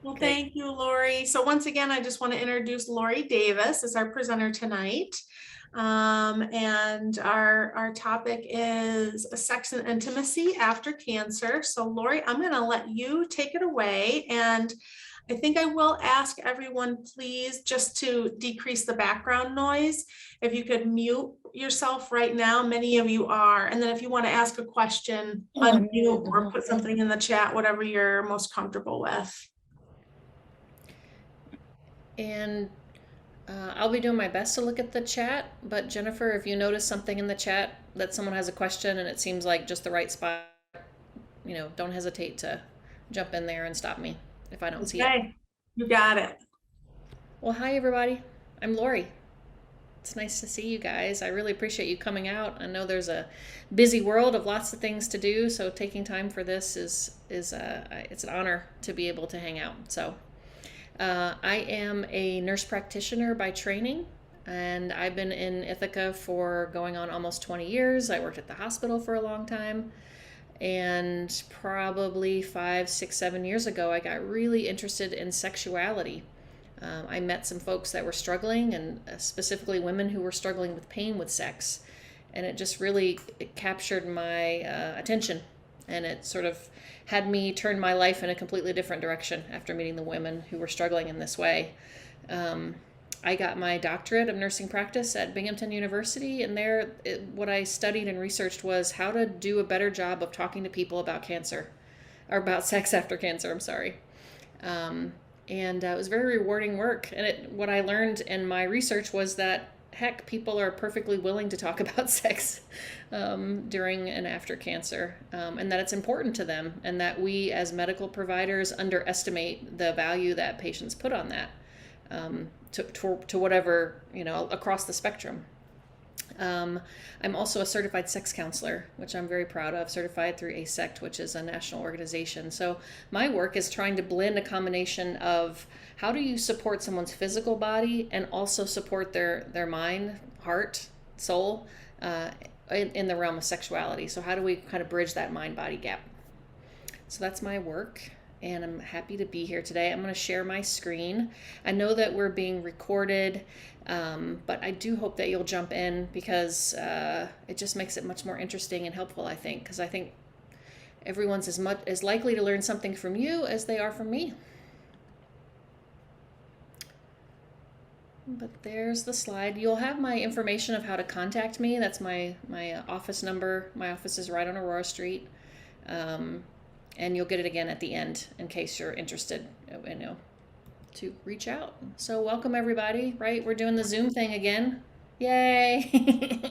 Well, Great. thank you, Lori. So once again, I just want to introduce Lori Davis as our presenter tonight. And our topic is sex and intimacy after cancer. So Lori, I'm going to let you take it away. And I think I will ask everyone, please, just to decrease the background noise. If you could mute yourself right now, many of you are. And then if you want to ask a question, Oh, I'm unmute muted the or whole put thing. something in the chat, whatever you're most comfortable with. And I'll be doing my best to look at the chat. But Jennifer, if you notice something in the chat that someone has a question and it seems like just the right spot, don't hesitate to jump in there and stop me if I don't see it. Okay, you got it. Well, hi, everybody. I'm Lori. It's nice to see you guys. I really appreciate you coming out. I know there's a busy world of lots of things to do, so taking time for this is it's an honor to be able to hang out. So I am a nurse practitioner by training, and I've been in Ithaca for going on almost 20 years. I worked at the hospital for a long time, and probably 5, 6, 7 years ago, I got really interested in sexuality. I met some folks that were struggling, and specifically women who were struggling with pain with sex, and it captured my attention, and it sort of had me turn my life in a completely different direction after meeting the women who were struggling in this way. Um, I got my doctorate of nursing practice at Binghamton University, and what I studied and researched was how to do a better job of talking to people about cancer, or about sex after cancer. I'm sorry. Um, and it was very rewarding work. And what I learned in my research was that heck, people are perfectly willing to talk about sex during and after cancer, and that it's important to them, and that we as medical providers underestimate the value that patients put on that, to whatever, across the spectrum. Um, I'm also a certified sex counselor, which I'm very proud of, certified through ASECT, which is a national organization. So my work is trying to blend a combination of how do you support someone's physical body and also support their mind, heart, soul, in the realm of sexuality. So how do we kind of bridge that mind body gap? So that's my work, and I'm happy to be here today. I'm going to share my screen. I know that we're being recorded, but I do hope that you'll jump in because it just makes it much more interesting and helpful, I think, because I think everyone's as likely to learn something from you as they are from me. But there's the slide. You'll have my information of how to contact me. That's my office number. My office is right on Aurora Street. Um, and you'll get it again at the end in case you're interested, to reach out. So welcome everybody, right? We're doing the Zoom thing again. Yay!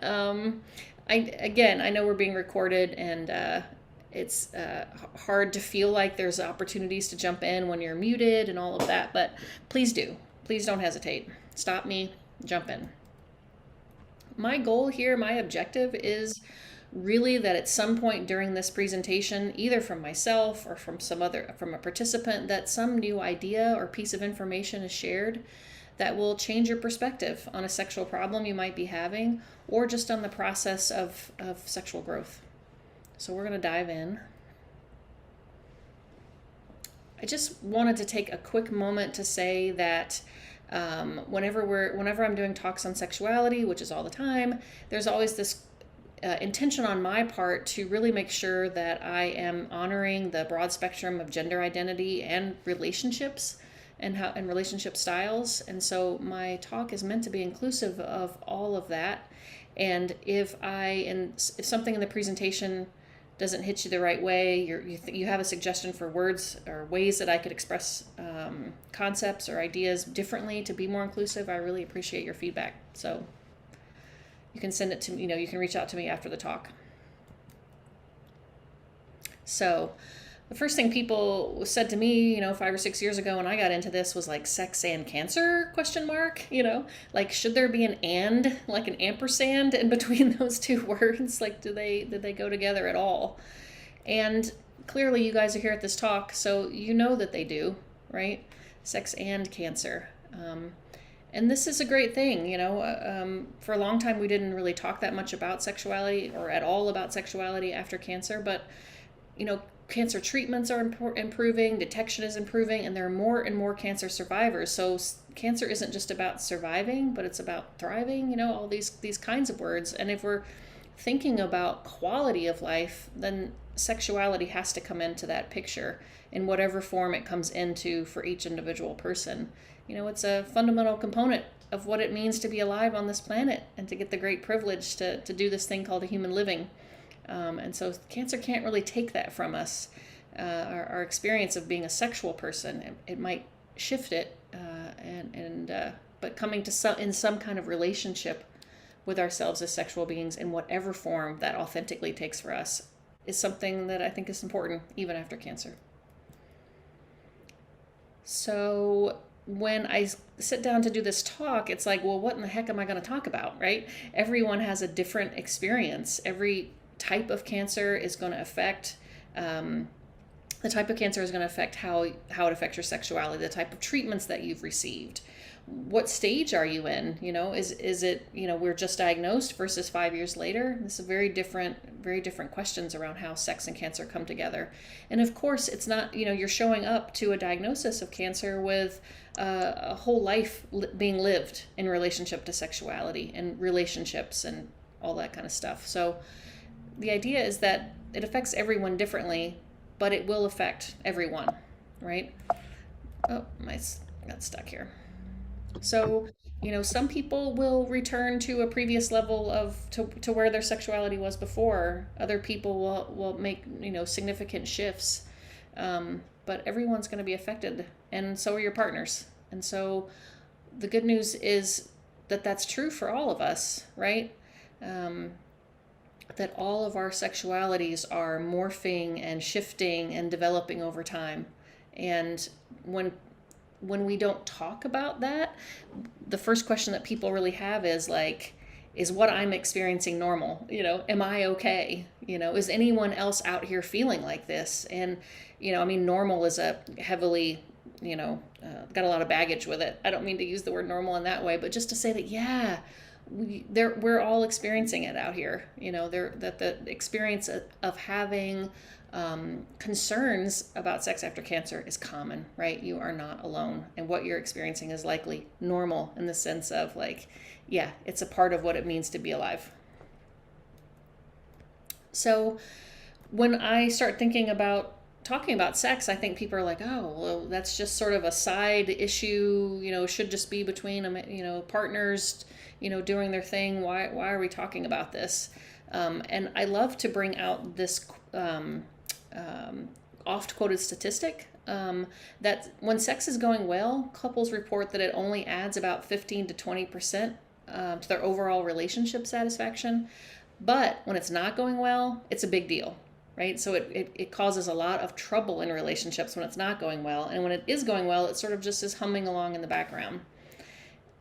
um, I know we're being recorded, and it's hard to feel like there's opportunities to jump in when you're muted and all of that, but please do. Please don't hesitate. Stop me, jump in. My goal here, my objective is really that at some point during this presentation, either from myself or from a participant, that some new idea or piece of information is shared that will change your perspective on a sexual problem you might be having, or just on the process of sexual growth. So we're going to dive in. I just wanted to take a quick moment to say that whenever I'm doing talks on sexuality, which is all the time, there's always this intention on my part to really make sure that I am honoring the broad spectrum of gender identity and relationships and relationship styles. And so my talk is meant to be inclusive of all of that. And if something in the presentation doesn't hit you the right way, you have a suggestion for words or ways that I could express concepts or ideas differently to be more inclusive, I really appreciate your feedback. So you can send it to me, you can reach out to me after the talk. So the first thing people said to me, 5 or 6 years ago when I got into this was like sex and cancer question mark, like should there be an and, like an ampersand in between those two words? Like did they go together at all? And clearly you guys are here at this talk, so you know that they do, right? Sex and cancer. And this is a great thing, for a long time we didn't really talk that much about sexuality or at all about sexuality after cancer, but cancer treatments are improving, detection is improving, and there are more and more cancer survivors. So cancer isn't just about surviving, but it's about thriving, you know, all these kinds of words. And if we're thinking about quality of life, then sexuality has to come into that picture in whatever form it comes into for each individual person. You know, it's a fundamental component of what it means to be alive on this planet and to get the great privilege to do this thing called a human living. And so cancer can't really take that from us. Our experience of being a sexual person, it might shift it, but coming to in some kind of relationship with ourselves as sexual beings in whatever form that authentically takes for us is something that I think is important even after cancer. So when I sit down to do this talk, it's like, well, what in the heck am I going to talk about, right? Everyone has a different experience. Every type of cancer is going to affect the type of cancer is going to affect how it affects your sexuality, the type of treatments that you've received. What stage are you in? You know, is it, you know, we're just diagnosed versus 5 years later? This is very different questions around how sex and cancer come together. And of course, it's not, you know, you're showing up to a diagnosis of cancer with a whole life being lived in relationship to sexuality and relationships and all that kind of stuff. So the idea is that it affects everyone differently, but it will affect everyone, right? Oh, I got stuck here. So, you know, some people will return to a previous level to where their sexuality was before. Other people will make, you know, significant shifts. But everyone's going to be affected, and so are your partners. And so the good news is that that's true for all of us, right? That all of our sexualities are morphing and shifting and developing over time. And when we don't talk about that, the first question that people really have is like, is what I'm experiencing normal? You know, am I okay? You know, is anyone else out here feeling like this? And, you know, I mean, normal is a heavily, you know, got a lot of baggage with it. I don't mean to use the word normal in that way, but just to say that, yeah, we're all experiencing it out here. You know, that the experience of having concerns about sex after cancer is common, right? You are not alone. And what you're experiencing is likely normal in the sense of like, yeah, it's a part of what it means to be alive. So when I start thinking about talking about sex, I think people are like, oh, well, that's just sort of a side issue, you know, should just be between, you know, partners, you know, doing their thing. Why are we talking about this? And I love to bring out this oft quoted statistic that when sex is going well, couples report that it only adds about 15 to 20% to their overall relationship satisfaction. But when it's not going well, it's a big deal, right? So it causes a lot of trouble in relationships when it's not going well. And when it is going well, it sort of just is humming along in the background.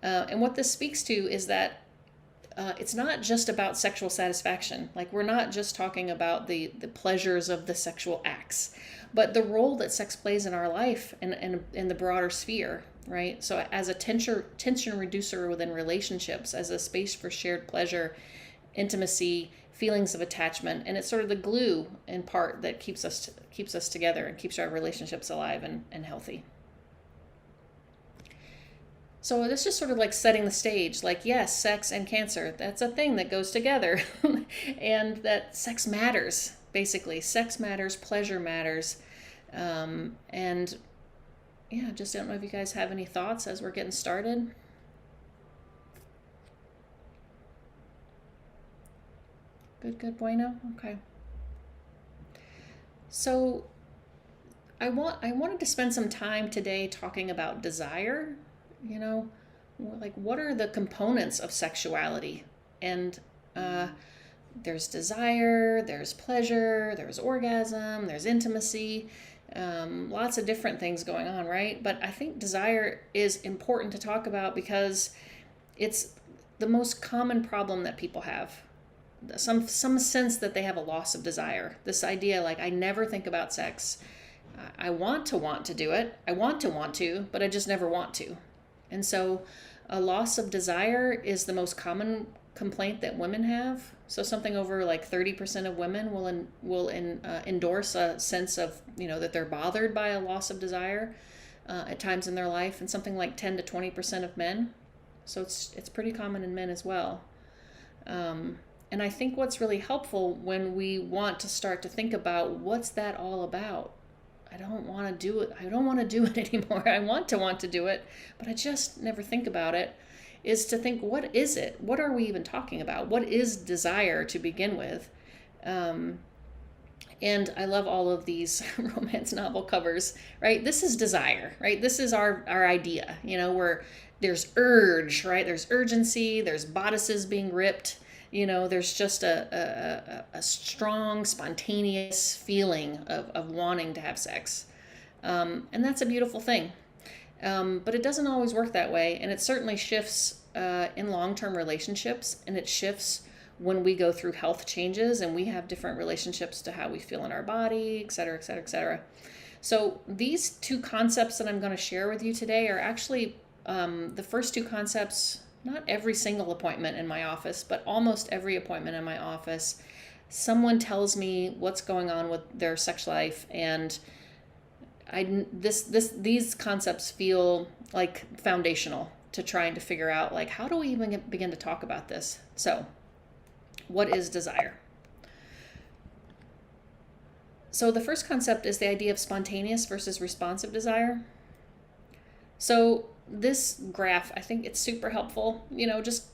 And what this speaks to is that it's not just about sexual satisfaction. Like, we're not just talking about the pleasures of the sexual acts, but the role that sex plays in our life and in the broader sphere, right? So as a tension reducer within relationships, as a space for shared pleasure, intimacy, feelings of attachment, and it's sort of the glue in part that keeps us together and keeps our relationships alive and healthy. So this is sort of like setting the stage, like, yes, sex and cancer, that's a thing that goes together. And that sex matters, basically. Sex matters, pleasure matters. And yeah, just don't know if you guys have any thoughts as we're getting started. Good, bueno. Okay. So I wanted to spend some time today talking about desire. You know, like, what are the components of sexuality? And there's desire, there's pleasure, there's orgasm, there's intimacy, lots of different things going on, right? But I think desire is important to talk about because it's the most common problem that people have. Some sense that they have a loss of desire. This idea, like, I never think about sex. I want to do it. I want to, but I just never want to. And so a loss of desire is the most common complaint that women have. So something over like 30% of women will endorse a sense of, that they're bothered by a loss of desire at times in their life, and something like 10 to 20% of men. So it's pretty common in men as well. And I think what's really helpful when we want to start to think about what's that all about. I don't want to do it. I don't want to do it anymore. I want to do it, but I just never think about it. Is to think, what is it? What are we even talking about? What is desire to begin with? And I love all of these romance novel covers, right? This is desire, right? This is our idea, where there's urge, right? There's urgency, there's bodices being ripped, there's just a strong, spontaneous feeling of wanting to have sex. And that's a beautiful thing. But it doesn't always work that way, and it certainly shifts in long-term relationships, and it shifts when we go through health changes and we have different relationships to how we feel in our body, et cetera, et cetera, et cetera. So these two concepts that I'm going to share with you today are actually the first two concepts, not every single appointment in my office, but almost every appointment in my office, someone tells me what's going on with their sex life, and these concepts feel like foundational to trying to figure out, like, how do we even begin to talk about this? So, what is desire? So the first concept is the idea of spontaneous versus responsive desire. So this graph, I think it's super helpful. Just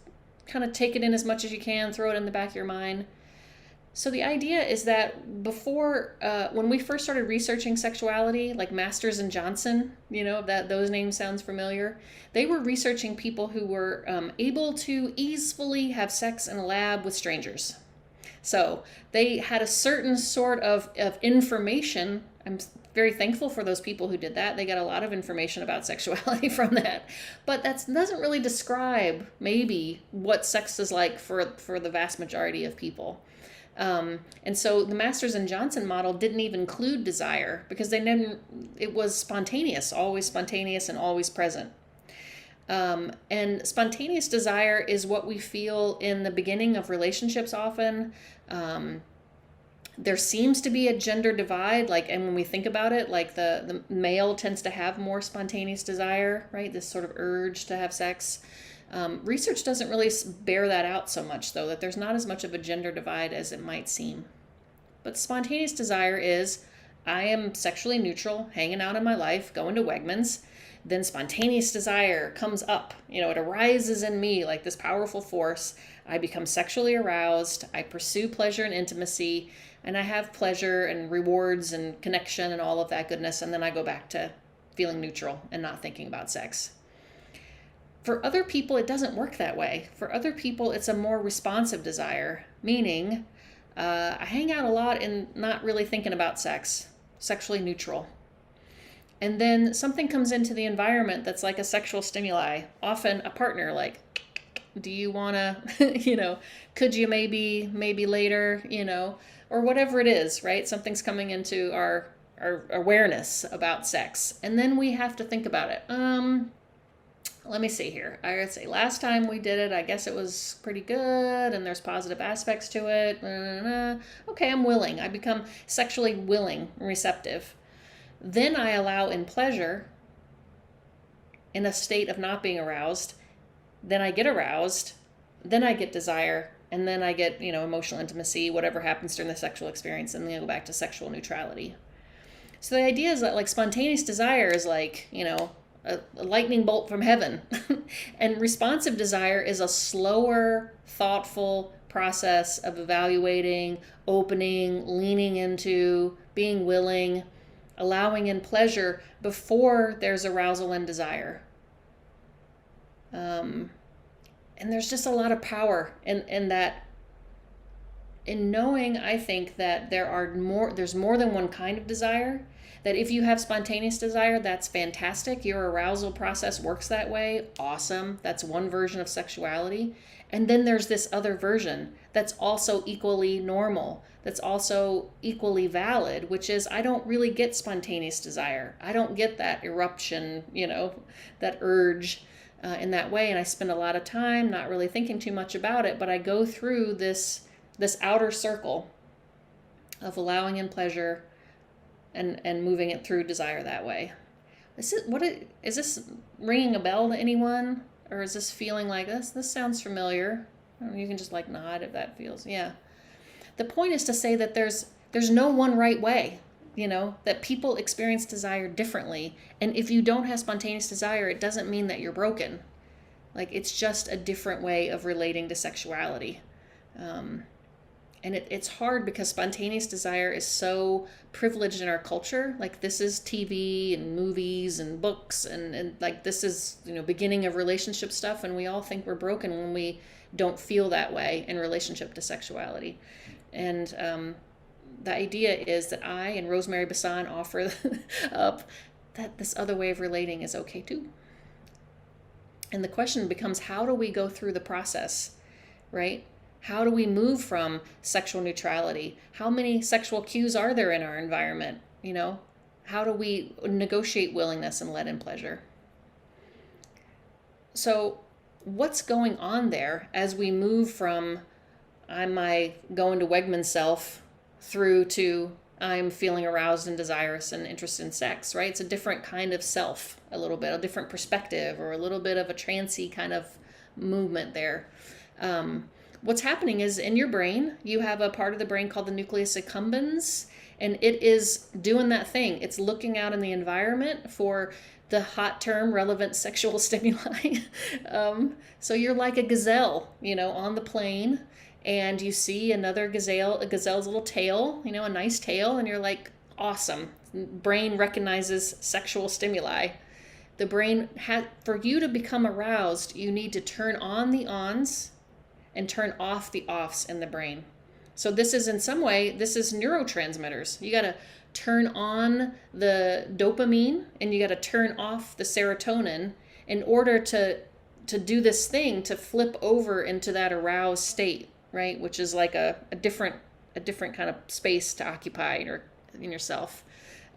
kind of take it in as much as you can, throw it in the back of your mind. So the idea is that before, when we first started researching sexuality, like Masters and Johnson, those names sounds familiar. They were researching people who were able to easily have sex in a lab with strangers. So they had a certain sort of information. I'm very thankful for those people who did that. They got a lot of information about sexuality from that. But that doesn't really describe maybe what sex is like for the vast majority of people. And so the Masters and Johnson model didn't even include desire because it was spontaneous, always spontaneous and always present. And spontaneous desire is what we feel in the beginning of relationships often. There seems to be a gender divide, and when we think about it, the male tends to have more spontaneous desire, right? This sort of urge to have sex. Research doesn't really bear that out so much, though, that there's not as much of a gender divide as it might seem. But spontaneous desire is, I am sexually neutral, hanging out in my life, going to Wegmans. Then spontaneous desire comes up. It arises in me like this powerful force. I become sexually aroused. I pursue pleasure and intimacy, and I have pleasure and rewards and connection and all of that goodness. And then I go back to feeling neutral and not thinking about sex. For other people, it doesn't work that way. For other people, it's a more responsive desire, meaning I hang out a lot and not really thinking about sex, sexually neutral. And then something comes into the environment that's like a sexual stimuli, often a partner, like, do you want to, could you maybe later, or whatever it is, right? Something's coming into our awareness about sex. And then we have to think about it. Let me see here. I would say last time we did it, I guess it was pretty good and there's positive aspects to it. Okay, I'm willing. I become sexually willing and receptive. Then I allow in pleasure in a state of not being aroused. Then I get aroused. Then I get desire. And then I get, emotional intimacy, whatever happens during the sexual experience. And then I go back to sexual neutrality. So the idea is that spontaneous desire is a lightning bolt from heaven. And responsive desire is a slower, thoughtful process of evaluating, opening, leaning into, being willing, allowing in pleasure before there's arousal and desire. And there's just a lot of power in that, in knowing, I think, that there's more than one kind of desire. That if you have spontaneous desire, that's fantastic. Your arousal process works that way. Awesome. That's one version of sexuality. And then there's this other version that's also equally normal, that's also equally valid, which is I don't really get spontaneous desire. I don't get that eruption, that urge. in that way, and I spend a lot of time not really thinking too much about it, but I go through this outer circle of allowing in pleasure and moving it through desire that way. Is this ringing a bell to anyone, or is this feeling like this sounds familiar? You can just like nod if that feels, yeah. The point is to say that there's no one right way, that people experience desire differently. And if you don't have spontaneous desire, it doesn't mean that you're broken. Like, it's just a different way of relating to sexuality. And it's hard because spontaneous desire is so privileged in our culture. Like, this is TV and movies and books and like, this is, beginning of relationship stuff. And we all think we're broken when we don't feel that way in relationship to sexuality. And the idea is that I and Rosemary Bassan offer up that this other way of relating is okay too. And the question becomes, how do we go through the process, right? How do we move from sexual neutrality? How many sexual cues are there in our environment? How do we negotiate willingness and let in pleasure? So what's going on there as we move from I'm my going to Wegman self through to I'm feeling aroused and desirous and interested in sex, right? It's a different kind of self, a little bit, a different perspective, or a little bit of a trancy kind of movement there. What's happening is in your brain, you have a part of the brain called the nucleus accumbens, and it is doing that thing. It's looking out in the environment for the hot term relevant sexual stimuli. So you're like a gazelle, on the plain, and you see a gazelle's little tail, a nice tail, and you're like, awesome. Brain recognizes sexual stimuli. The brain for you to become aroused, you need to turn on the ons and turn off the offs in the brain. So this is, in some way, this is neurotransmitters. You got to turn on the dopamine and you got to turn off the serotonin in order to do this thing, to flip over into that aroused state, right? Which is like a different kind of space to occupy in yourself.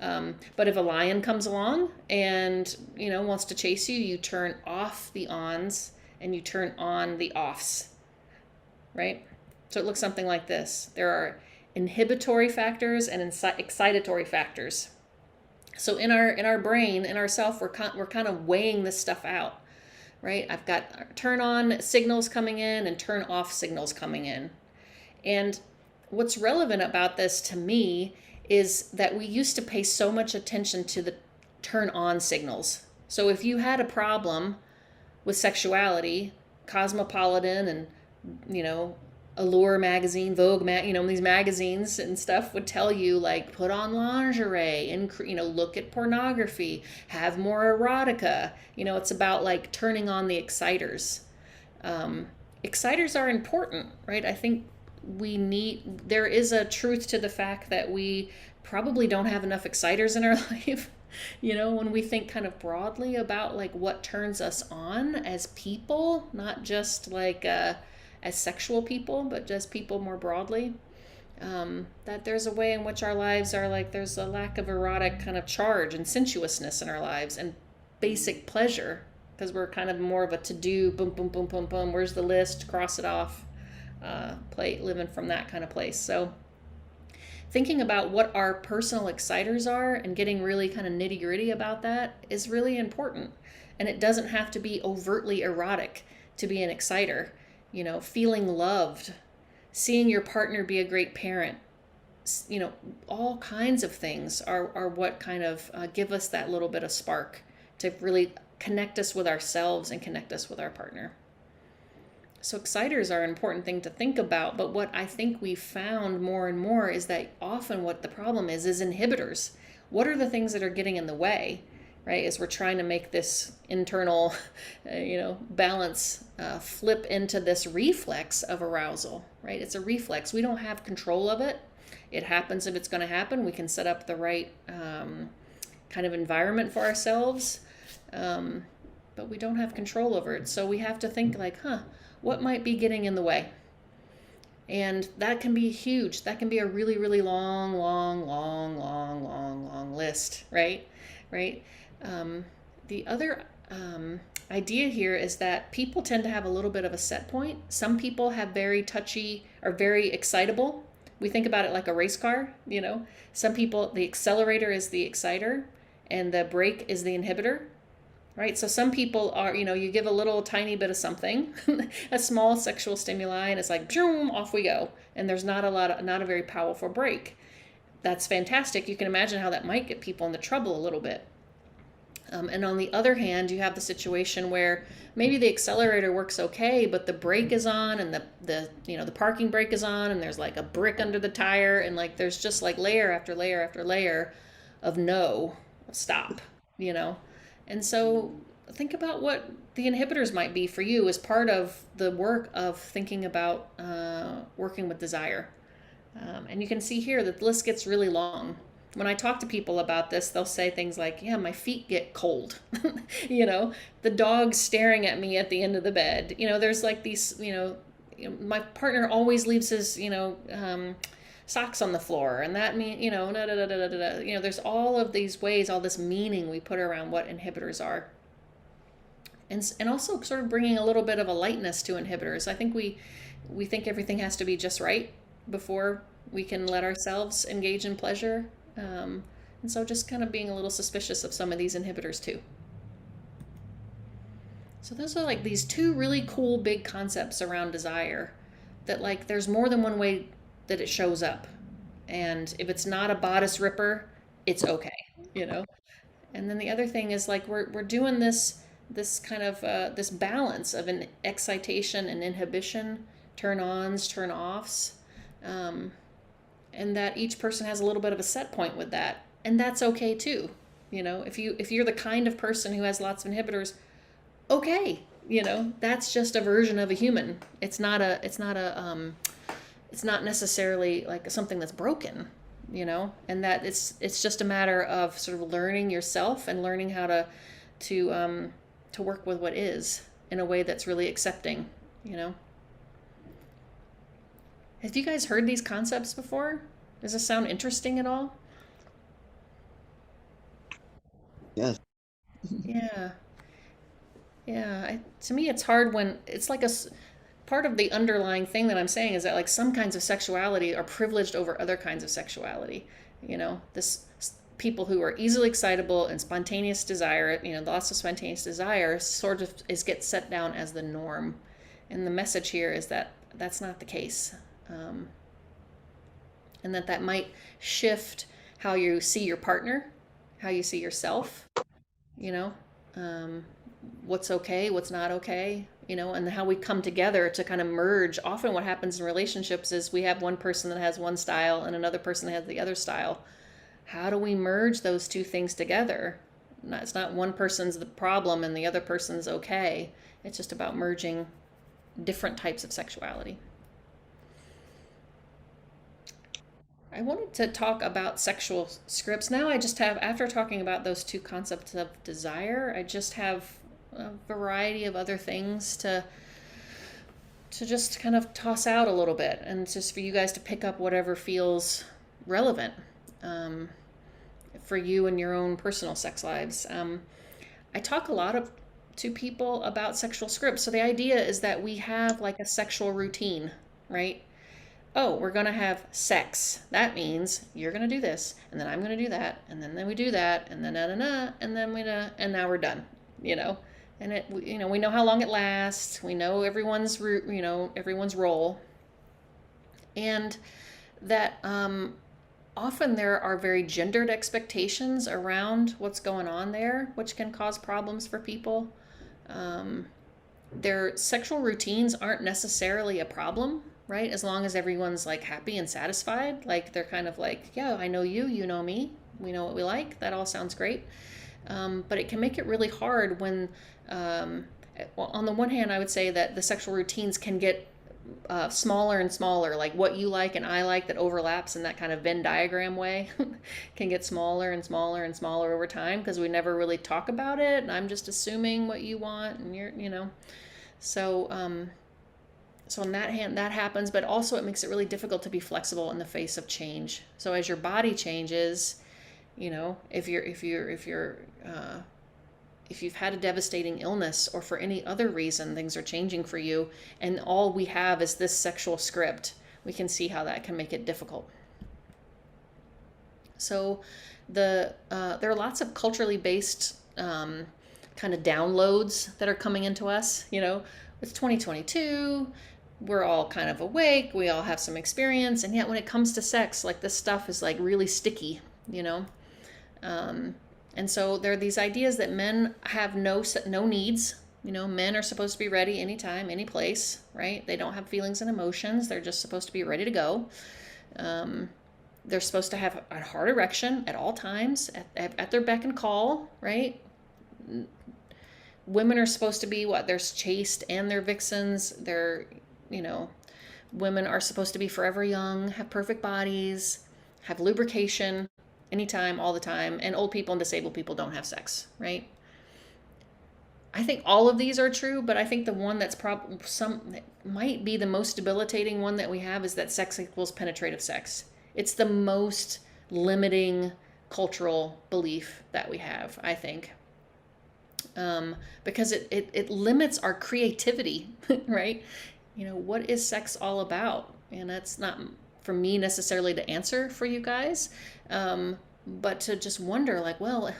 But if a lion comes along and, wants to chase you, you turn off the ons and you turn on the offs, right? So it looks something like this. There are inhibitory factors and excitatory factors. So in our brain, in ourself, we're kind of weighing this stuff out, right? I've got turn on signals coming in and turn off signals coming in. And what's relevant about this to me is that we used to pay so much attention to the turn on signals. So if you had a problem with sexuality, Cosmopolitan and Allure magazine, Vogue, these magazines and stuff would tell you, like, put on lingerie and, look at pornography, have more erotica. It's about like turning on the exciters. Exciters are important, right? I think there is a truth to the fact that we probably don't have enough exciters in our life. When we think kind of broadly about like what turns us on as people, not just like as sexual people, but just people more broadly, that there's a way in which our lives are like, there's a lack of erotic kind of charge and sensuousness in our lives and basic pleasure, because we're kind of more of a to-do, boom, boom, boom, boom, boom, where's the list, cross it off, living from that kind of place. So thinking about what our personal exciters are and getting really kind of nitty-gritty about that is really important. And it doesn't have to be overtly erotic to be an exciter. Feeling loved, seeing your partner be a great parent, all kinds of things are what kind of give us that little bit of spark to really connect us with ourselves and connect us with our partner. So exciters are an important thing to think about, but what I think we've found more and more is that often what the problem is inhibitors. What are the things that are getting in the way, right? As we're trying to make this internal, balance flip into this reflex of arousal, right? It's a reflex. We don't have control of it. It happens if it's going to happen. We can set up the right kind of environment for ourselves, but we don't have control over it. So we have to think like, what might be getting in the way? And that can be huge. That can be a really, really long list, right? The other idea here is that people tend to have a little bit of a set point. Some people have very touchy or very excitable. We think about it like a race car, you know. Some people, the accelerator is the exciter and the brake is the inhibitor, right? So some people are, you know, you give a little tiny bit of something, a small sexual stimuli, and it's like, boom, off we go. And there's not a very powerful brake. That's fantastic. You can imagine how that might get people into trouble a little bit. And on the other hand, you have the situation where maybe the accelerator works okay, but the brake is on, and the parking brake is on, and there's like a brick under the tire, and like there's just like layer after layer after layer of no, stop, you know. And so think about what the inhibitors might be for you as part of the work of thinking about working with desire. And you can see here that the list gets really long. When I talk to people about this, they'll say things like, yeah, my feet get cold. You know, the dog's staring at me at the end of the bed. You know, there's like these, my partner always leaves his, socks on the floor. And that means, da, da, da, da, da, da. You know, there's all of these ways, all this meaning we put around what inhibitors are. And also sort of bringing a little bit of a lightness to inhibitors. I think we think everything has to be just right before we can let ourselves engage in pleasure. And so just kind of being a little suspicious of some of these inhibitors too. So those are like these two really cool big concepts around desire that like there's more than one way that it shows up. And if it's not a bodice ripper, it's okay, you know? And then the other thing is like we're doing this kind of this balance of an excitation and inhibition, turn ons, turn offs. And that each person has a little bit of a set point with that, and that's okay too. You know, if you're the kind of person who has lots of inhibitors, okay, that's just a version of a human. It's not necessarily like something that's broken, and that it's just a matter of sort of learning yourself and learning how to work with what is in a way that's really accepting. Have you guys heard these concepts before? Does this sound interesting at all? Yes. Yeah. Yeah. To me, it's hard when it's like part of the underlying thing that I'm saying is that like some kinds of sexuality are privileged over other kinds of sexuality. This people who are easily excitable and spontaneous desire, lots of spontaneous desire sort of gets set down as the norm. And the message here is that that's not the case. And that might shift how you see your partner, how you see yourself, what's okay, what's not okay, and how we come together to kind of merge. Often what happens in relationships is we have one person that has one style and another person that has the other style. How do we merge those two things together? It's not one person's the problem and the other person's okay. It's just about merging different types of sexuality. I wanted to talk about sexual scripts. Now I just have, after talking about those two concepts of desire, I just have a variety of other things to just kind of toss out a little bit, and just for you guys to pick up whatever feels relevant for you and your own personal sex lives. I talk a lot to people about sexual scripts. So the idea is that we have like a sexual routine, right? Oh, we're going to have sex. That means you're going to do this, and then I'm going to do that, and then we do that, and then and then and now we're done, And we know how long it lasts. We know everyone's everyone's role. And that often there are very gendered expectations around what's going on there, which can cause problems for people. Their sexual routines aren't necessarily a problem, right? As long as everyone's like happy and satisfied, like they're kind of like, yeah, I know you, you know me, we know what we like. That all sounds great. But it can make it really hard when, well, on the one hand, I would say that the sexual routines can get smaller and smaller, like what you like and I like that overlaps in that kind of Venn diagram way can get smaller and smaller and smaller over time because we never really talk about it, and I'm just assuming what you want, and you're. So on that hand, that happens, but also it makes it really difficult to be flexible in the face of change. So as your body changes, if you're if you've had a devastating illness or for any other reason things are changing for you and all we have is this sexual script, we can see how that can make it difficult. So there are lots of culturally based kind of downloads that are coming into us. It's 2022. We're all kind of awake. We all have some experience. And yet when it comes to sex, like this stuff is like really sticky, and so there are these ideas that men have no needs. Men are supposed to be ready anytime, any place, right? They don't have feelings and emotions. They're just supposed to be ready to go. They're supposed to have a hard erection at all times, at their beck and call, right? Women are supposed to be what? They're chaste and they're vixens. Women are supposed to be forever young, have perfect bodies, have lubrication anytime, all the time, and old people and disabled people don't have sex, right? I think all of these are true, but I think the one that's might be the most debilitating one that we have is that sex equals penetrative sex. It's the most limiting cultural belief that we have, I think, because it limits our creativity, right? What is sex all about? And that's not for me necessarily to answer for you guys, but to just wonder, like, well,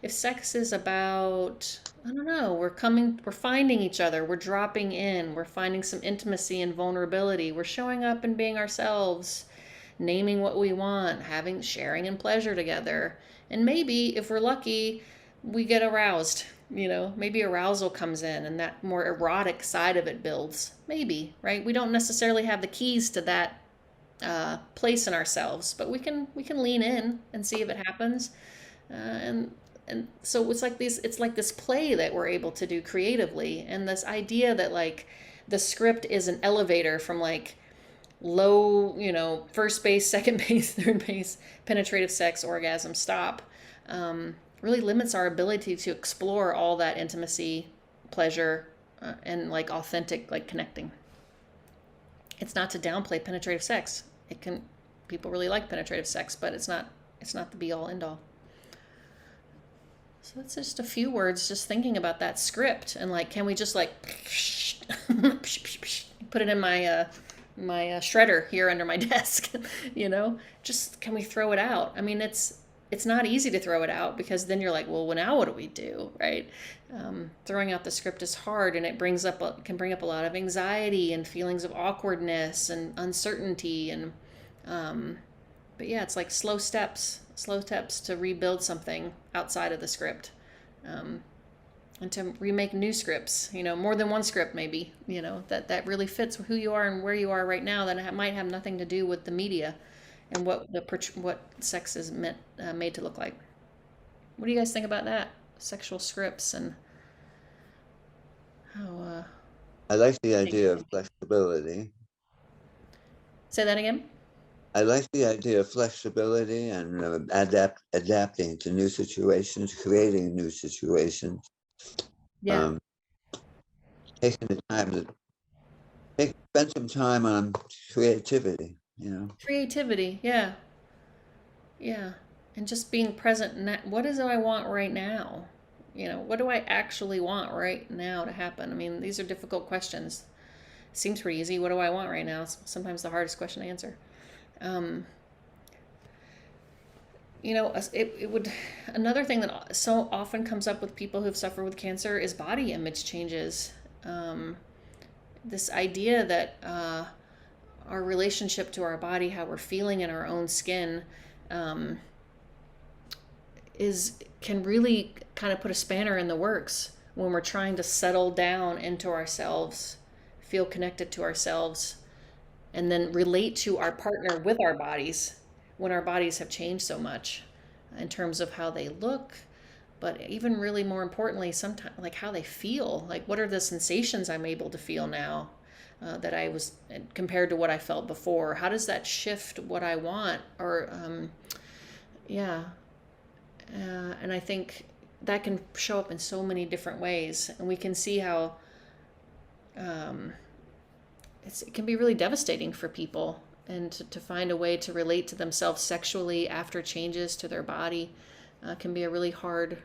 if sex is about, I don't know, we're finding each other, we're dropping in, we're finding some intimacy and vulnerability, we're showing up and being ourselves, naming what we want, sharing and pleasure together. And maybe if we're lucky, we get aroused, maybe arousal comes in and that more erotic side of it builds. Maybe, right? We don't necessarily have the keys to that place in ourselves, but we can lean in and see if it happens. And so it's like this play that we're able to do creatively, and this idea that like the script is an elevator from like low, first base, second base, third base, penetrative sex, orgasm, stop, really limits our ability to explore all that intimacy, pleasure, and like authentic, like connecting. It's not to downplay penetrative sex. People really like penetrative sex, but it's not the be all end all. So that's just a few words, just thinking about that script and like, can we just like put it in my shredder here under my desk, just can we throw it out? I mean, it's not easy to throw it out because then you're like, well, now what do we do, right? Throwing out the script is hard, and it can bring up a lot of anxiety and feelings of awkwardness and uncertainty, and but yeah, it's like slow steps to rebuild something outside of the script, and to remake new scripts, more than one script maybe, that really fits who you are and where you are right now, that it might have nothing to do with the media and what sex is made to look like. What do you guys think about that? Sexual scripts and how... I like the idea of flexibility. Say that again? I like the idea of flexibility and adapting to new situations, creating new situations. Yeah. Taking the time to spend some time on creativity, Creativity, yeah. Yeah. And just being present. What is it I want right now? What do I actually want right now to happen? I mean, these are difficult questions. Seems pretty easy. What do I want right now? It's sometimes the hardest question to answer. Another thing that so often comes up with people who've suffered with cancer is body image changes. This idea that our relationship to our body, how we're feeling in our own skin, can really kind of put a spanner in the works when we're trying to settle down into ourselves, feel connected to ourselves, and then relate to our partner with our bodies when our bodies have changed so much in terms of how they look, but even really more importantly, sometimes like how they feel. Like, what are the sensations I'm able to feel now that I was compared to what I felt before? How does that shift what I want? Or and I think that can show up in so many different ways, and we can see how it can be really devastating for people, and to find a way to relate to themselves sexually after changes to their body can be a really hard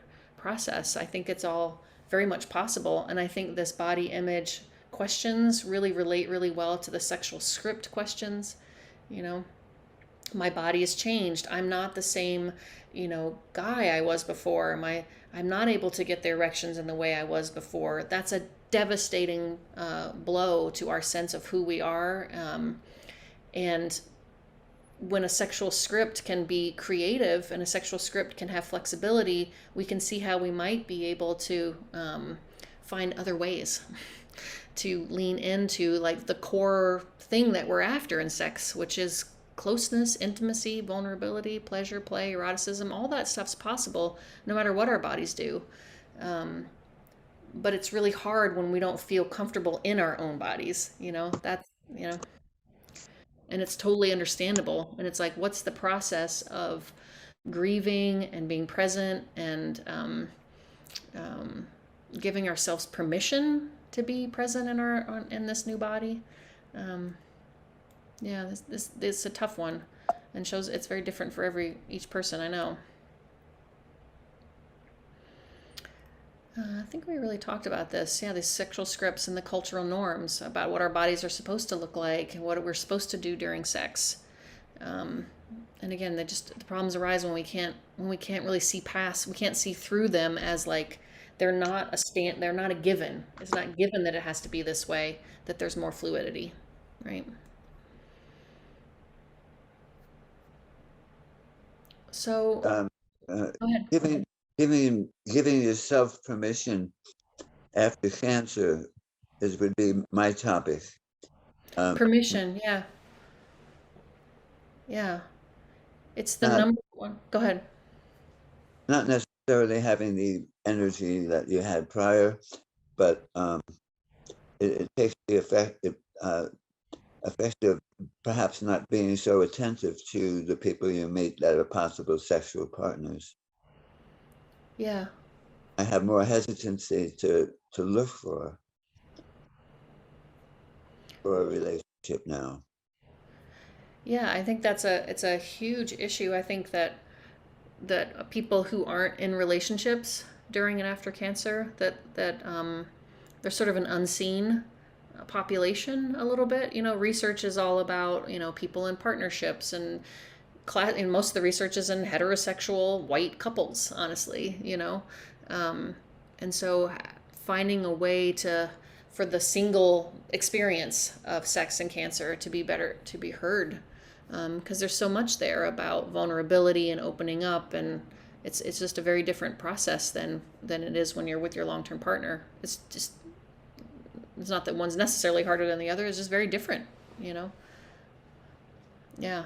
process. I think it's all very much possible. And I think this body image questions really relate really well to the sexual script questions. You know, my body has changed. I'm not the same, guy I was before. I'm not able to get the erections in the way I was before. That's a devastating blow to our sense of who we are. And when a sexual script can be creative and a sexual script can have flexibility, we can see how we might be able to find other ways to lean into like the core thing that we're after in sex, which is closeness, intimacy, vulnerability, pleasure, play, eroticism. All that stuff's possible no matter what our bodies do. But it's really hard when we don't feel comfortable in our own bodies, and it's totally understandable. And it's like, what's the process of grieving and being present and giving ourselves permission to be present in this new body? This is a tough one, and shows it's very different for each person, I know. I think we really talked about this. Yeah, these sexual scripts and the cultural norms about what our bodies are supposed to look like and what we're supposed to do during sex. And again, the problems arise when we can't really see past. We can't see through them as like they're not a given. It's not given that it has to be this way. That there's more fluidity, right? So Go ahead. Giving yourself permission after cancer would be my topic. Permission, yeah. It's the number one. Go ahead. Not necessarily having the energy that you had prior, but it takes the effect of perhaps not being so attentive to the people you meet that are possible sexual partners. Yeah. I have more hesitancy to look for a relationship now. Yeah, I think it's a huge issue. I think that people who aren't in relationships during and after cancer, that they're sort of an unseen population a little bit. Research is all about, people in partnerships, and most of the research is in heterosexual white couples, honestly, and so finding a way for the single experience of sex and cancer to be heard, because there's so much there about vulnerability and opening up, and it's just a very different process than it is when you're with your long-term partner. It's not that one's necessarily harder than the other. It's just very different, Yeah.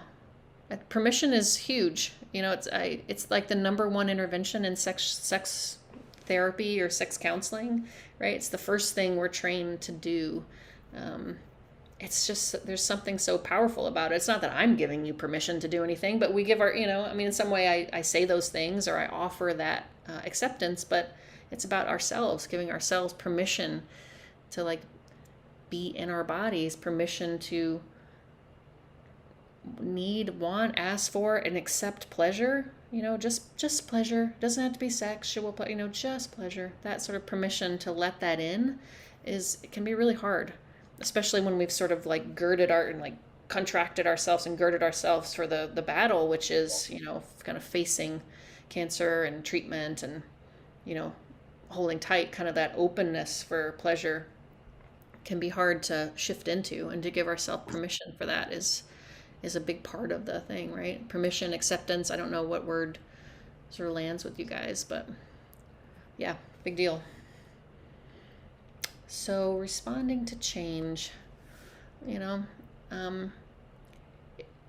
Permission is huge. It's like the number one intervention in sex therapy or sex counseling, right? It's the first thing we're trained to do. It's just, there's something so powerful about it. It's not that I'm giving you permission to do anything, but we give in some way I say those things or I offer that acceptance, but it's about ourselves, giving ourselves permission to like be in our bodies, permission to need, want, ask for, and accept pleasure. Just pleasure. Doesn't have to be sexual, but just pleasure. That sort of permission to let that in it can be really hard, especially when we've sort of like contracted ourselves and girded ourselves for the battle, which is kind of facing cancer and treatment and holding tight. Kind of that openness for pleasure can be hard to shift into, and to give ourselves permission for that is a big part of the thing, right? Permission, acceptance. I don't know what word sort of lands with you guys, but yeah, big deal. So responding to change, I'm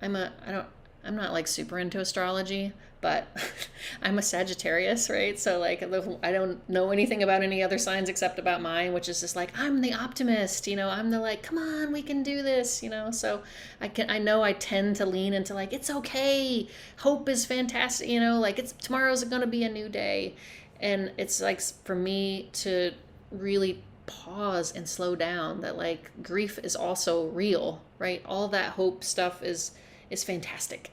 not like super into astrology, but I'm a Sagittarius, right? So like I don't know anything about any other signs except about mine, which is just like, I'm the optimist, I'm the like, come on, we can do this, so I know I tend to lean into like, it's okay. Hope is fantastic, like tomorrow's going to be a new day. And it's like, for me to really pause and slow down, that like grief is also real, right? All that hope stuff is fantastic,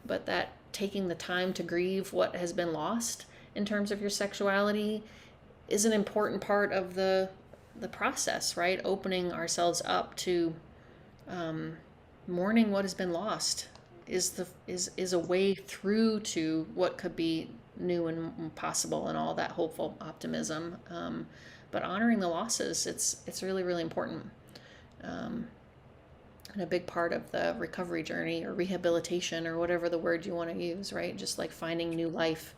but that taking the time to grieve what has been lost in terms of your sexuality is an important part of the process, right? Opening ourselves up to mourning what has been lost is a way through to what could be new and possible and all that hopeful optimism. But honoring the losses, it's really, really important. And a big part of the recovery journey or rehabilitation or whatever the word you want to use, right? Just like finding new life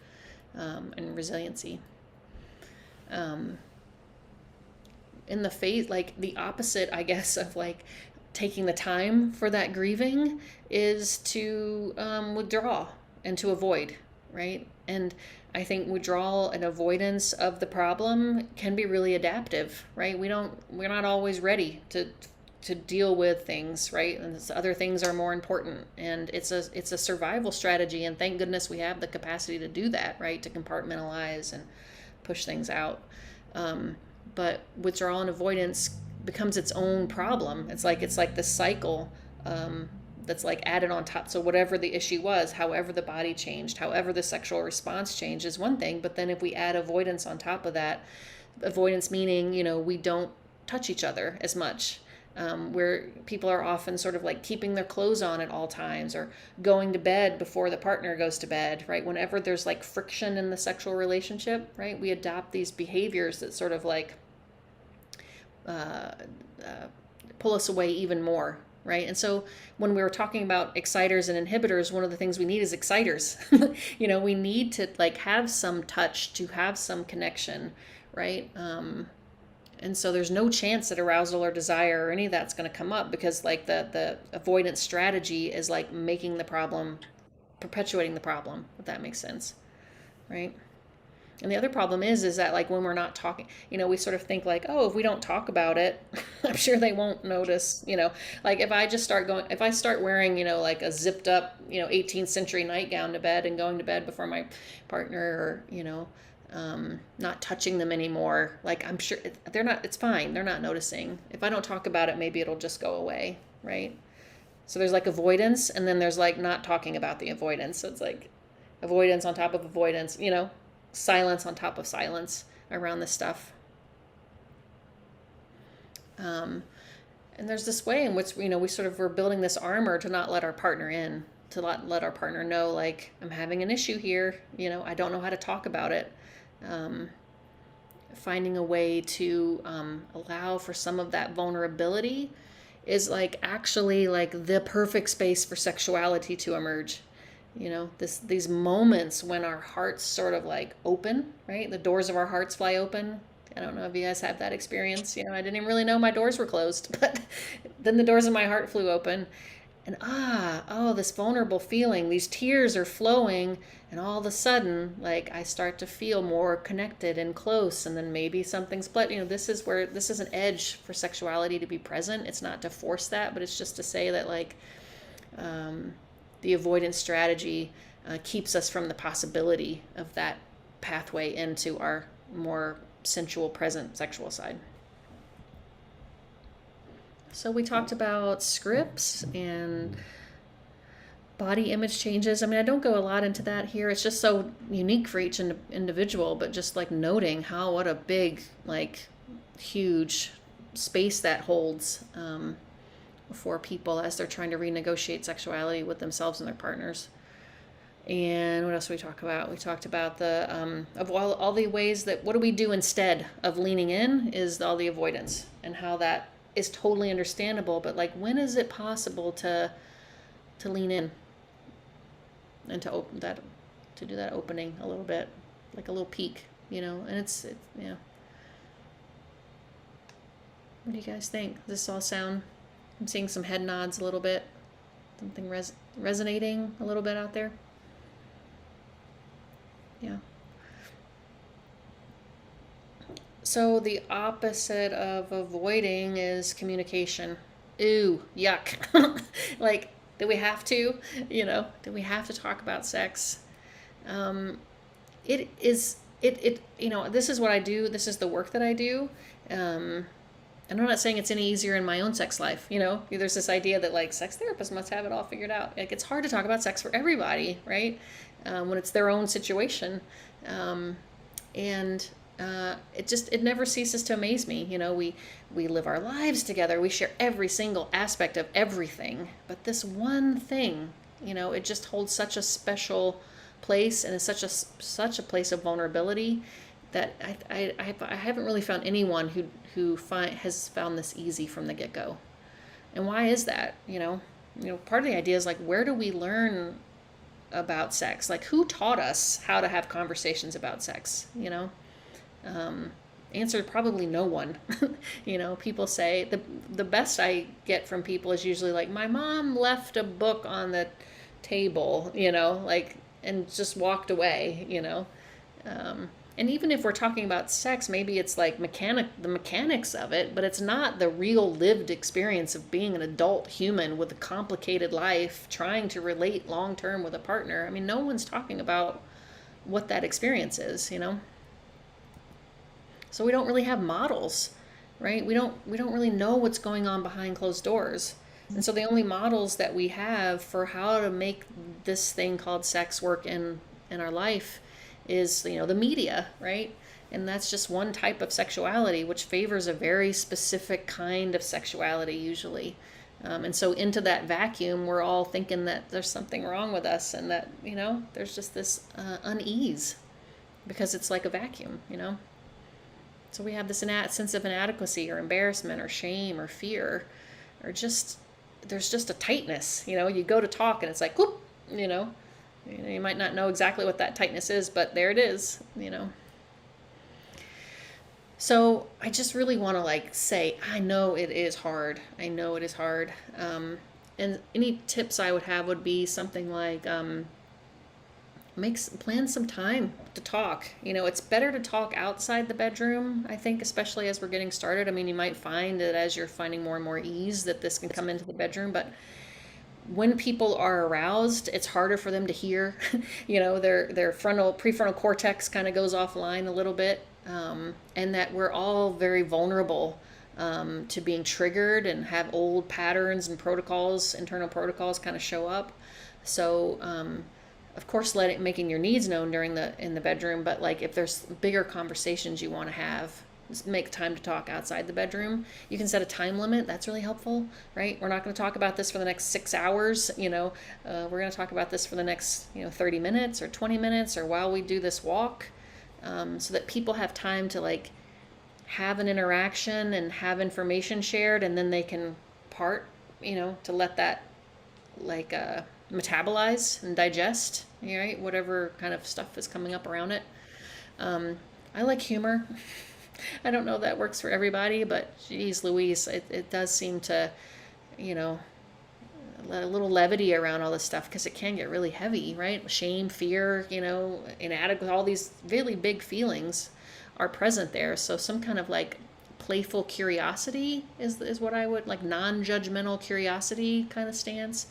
and resiliency. In the phase, like the opposite, I guess, of like taking the time for that grieving is to withdraw and to avoid, right? And I think withdrawal and avoidance of the problem can be really adaptive, right? We're not always ready to deal with things, right? And other things are more important, and it's a survival strategy. And thank goodness we have the capacity to do that, right? To compartmentalize and push things out. But withdrawal and avoidance becomes its own problem. It's like this cycle that's like added on top. So whatever the issue was, however the body changed, however the sexual response changed is one thing. But then if we add avoidance on top of that, avoidance meaning, we don't touch each other as much. Where people are often sort of like keeping their clothes on at all times or going to bed before the partner goes to bed, right? Whenever there's like friction in the sexual relationship, right? We adopt these behaviors that sort of like pull us away even more, right? And so when we were talking about exciters and inhibitors, one of the things we need is exciters. We need to like have some touch, to have some connection, right? And so there's no chance that arousal or desire or any of that's going to come up, because like the avoidance strategy is like making the problem, perpetuating the problem, if that makes sense, right? And the other problem is that like when we're not talking, we sort of think like, oh, if we don't talk about it, I'm sure they won't notice, like if I start wearing, like a zipped up, 18th century nightgown to bed and going to bed before my partner, or, not touching them anymore, like I'm sure it's fine. They're not noticing. If I don't talk about it, maybe it'll just go away, right? So there's like avoidance, and then there's like not talking about the avoidance. So it's like avoidance on top of avoidance, silence on top of silence around this stuff. And there's this way in which, we're building this armor to not let our partner in, to let our partner know, like, I'm having an issue here, I don't know how to talk about it. Finding a way to allow for some of that vulnerability is like actually like the perfect space for sexuality to emerge. These moments when our hearts sort of like open, right? The doors of our hearts fly open. I don't know if you guys have that experience. I didn't even really know my doors were closed, but then the doors of my heart flew open, and this vulnerable feeling, these tears are flowing, and all of a sudden, like I start to feel more connected and close, and then maybe something's split. This is an edge for sexuality to be present. It's not to force that, but it's just to say that like the avoidance strategy keeps us from the possibility of that pathway into our more sensual, present sexual side. So we talked about scripts and body image changes. I mean, I don't go a lot into that here. It's just so unique for each individual, but just like noting what a big, like huge space that holds for people as they're trying to renegotiate sexuality with themselves and their partners. And what else did we talk about? We talked about the of all the ways that what do we do instead of leaning in is all the avoidance, and how that is totally understandable. But like, when is it possible to lean in and to open that, to do that opening a little bit, like a little peek, and it's What do you guys think? Does this all sound? I'm seeing some head nods a little bit. Something resonating a little bit out there. Yeah. So the opposite of avoiding is communication. Ooh, yuck. Like, do we have to? Do we have to talk about sex? This is what I do. This is the work that I do. And I'm not saying it's any easier in my own sex life. There's this idea that like sex therapists must have it all figured out. Like, it's hard to talk about sex for everybody, right? When it's their own situation. And it never ceases to amaze me. We live our lives together. We share every single aspect of everything. But this one thing, it just holds such a special place, and is such a place of vulnerability that I haven't really found anyone who has found this easy from the get-go. And why is that? Part of the idea is like, where do we learn about sex? Like, who taught us how to have conversations about sex? Answer, probably no one. People say the best I get from people is usually like, my mom left a book on the table, like, and just walked away. And even if we're talking about sex, maybe it's like the mechanics of it, but it's not the real lived experience of being an adult human with a complicated life, trying to relate long term with a partner. I mean, no one's talking about what that experience is. So we don't really have models, right? We don't really know what's going on behind closed doors. And so the only models that we have for how to make this thing called sex work in our life is, the media, right? And that's just one type of sexuality, which favors a very specific kind of sexuality usually. And so into that vacuum, we're all thinking that there's something wrong with us, and that, there's just this unease because it's like a vacuum. So we have this sense of inadequacy or embarrassment or shame or fear, or there's just a tightness. You go to talk and it's like, whoop, you might not know exactly what that tightness is, but there it is. So I just really want to say, I know it is hard. I know it is hard. And any tips I would have would be something like, plan some time to talk. It's better to talk outside the bedroom, I think, especially as we're getting started. I mean, you might find that as you're finding more and more ease that this can come into the bedroom, but when people are aroused, it's harder for them to hear. Their prefrontal cortex kind of goes offline a little bit, and that we're all very vulnerable to being triggered and have old patterns and internal protocols kind of show up. So of course, making your needs known in the bedroom, but if there's bigger conversations you want to have, just make time to talk outside the bedroom. You can set a time limit. That's really helpful, right? We're not going to talk about this for the next 6 hours. We're going to talk about this for the next 30 minutes or 20 minutes, or while we do this walk, so that people have time to have an interaction and have information shared, and then they can to let that metabolize and digest, right? Whatever kind of stuff is coming up around it. I like humor. I don't know if that works for everybody, but geez Louise, it does seem to, let a little levity around all this stuff, because it can get really heavy, right? Shame, fear, inadequate, all these really big feelings are present there. So some kind of playful curiosity is what I would non-judgmental curiosity kind of stance.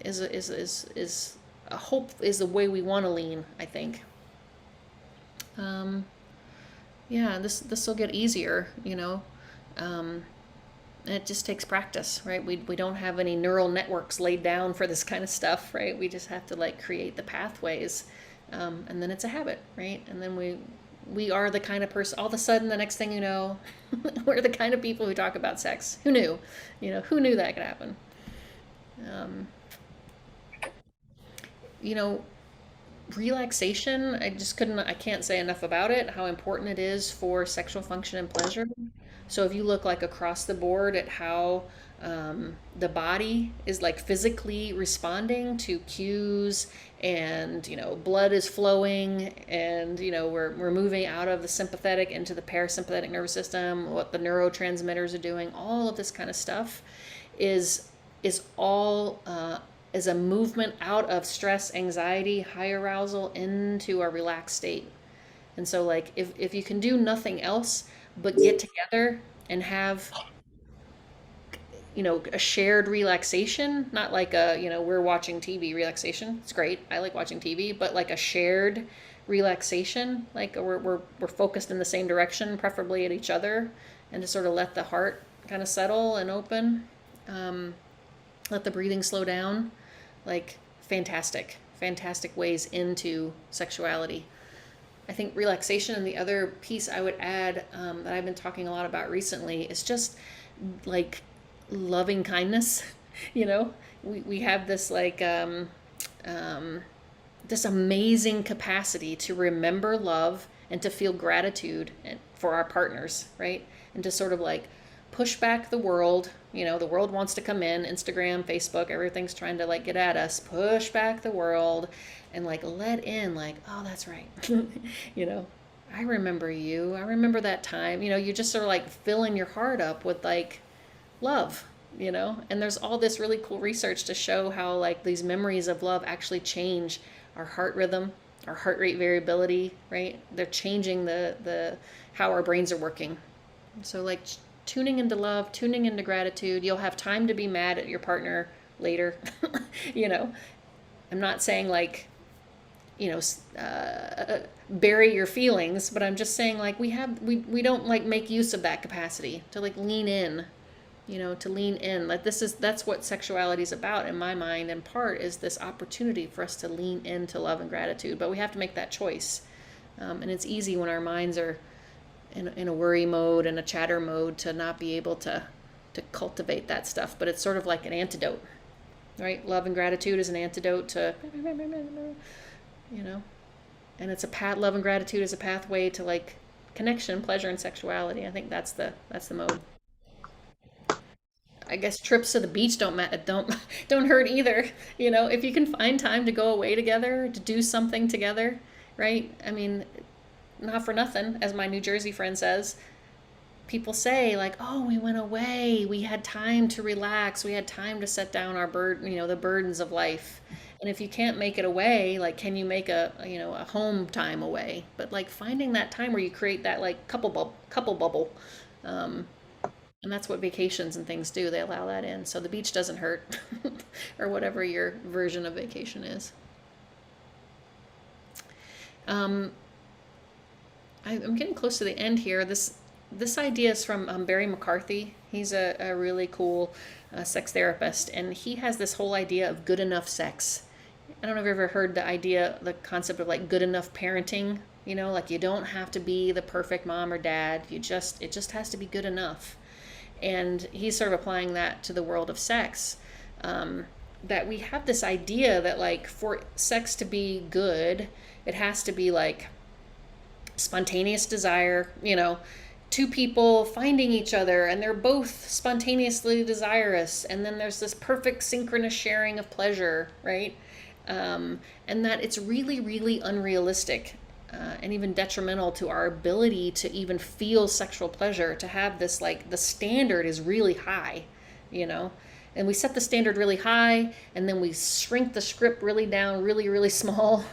Is a hope, is the way we want to lean, I think. This will get easier, and it just takes practice, right? We don't have any neural networks laid down for this kind of stuff, right? We just have to create the pathways, and then it's a habit, right? And then we are the kind of person, all of a sudden, the next thing you know, we're the kind of people who talk about sex. Who knew? Who knew that could happen? Relaxation, I can't say enough about it, how important it is for sexual function and pleasure. So if you look across the board at how the body is physically responding to cues, and blood is flowing, and we're moving out of the sympathetic into the parasympathetic nervous system, what the neurotransmitters are doing, all of this kind of stuff is all is a movement out of stress, anxiety, high arousal into a relaxed state. And so if you can do nothing else but get together and have a shared relaxation, not we're watching TV relaxation. It's great. I like watching TV, but a shared relaxation, we're focused in the same direction, preferably at each other, and to sort of let the heart kind of settle and open. Let the breathing slow down. Fantastic. fantastic ways into sexuality. I think relaxation, and the other piece I would add, that I've been talking a lot about recently, is just like loving kindness. You know, we have this like this amazing capacity to remember love and to feel gratitude for our partners, right? And to sort of like push back the world. You know, the world wants to come in, Instagram, Facebook, everything's trying to like get at us. Push back the world and like let in, like, oh, that's right. You know, I remember you. I remember that time. You know, you just sort of like filling your heart up with like love, you know? And there's all this really cool research to show how like these memories of love actually change our heart rhythm, our heart rate variability, right? They're changing the how our brains are working. So like tuning into love, tuning into gratitude. You'll have time to be mad at your partner later. You know, I'm not saying like, you know, bury your feelings, but I'm just saying like we don't like make use of that capacity to like lean in, you know, to lean in. Like that's what sexuality is about in my mind, in part, is this opportunity for us to lean into love and gratitude. But we have to make that choice. And it's easy when our minds are in a worry mode and a chatter mode to not be able to cultivate that stuff. But it's sort of like an antidote, right? Love and gratitude is an antidote to, you know, and it's love and gratitude is a pathway to like connection, pleasure, and sexuality. I think that's the mode. I guess trips to the beach don't hurt either. You know, if you can find time to go away together, to do something together, right? I mean, not for nothing, as my New Jersey friend says, people say like, "Oh, we went away. We had time to relax. We had time to set down the burdens of life." And if you can't make it away, like, can you make a home time away? But like finding that time where you create that like couple bubble. Um, And that's what vacations and things do. They allow that in. So the beach doesn't hurt, or whatever your version of vacation is. Um, I'm getting close to the end here. This idea is from Barry McCarthy. He's a really cool sex therapist, and he has this whole idea of good enough sex. I don't know if you've ever heard the concept of like good enough parenting. You know, like you don't have to be the perfect mom or dad. It just has to be good enough. And he's sort of applying that to the world of sex. That we have this idea that like for sex to be good, it has to be like spontaneous desire, you know, two people finding each other and they're both spontaneously desirous, and then there's this perfect synchronous sharing of pleasure, right? And that it's really, really unrealistic. And even detrimental to our ability to even feel sexual pleasure, to have this like the standard is really high, you know, and we set the standard really high and then we shrink the script really down really, really small,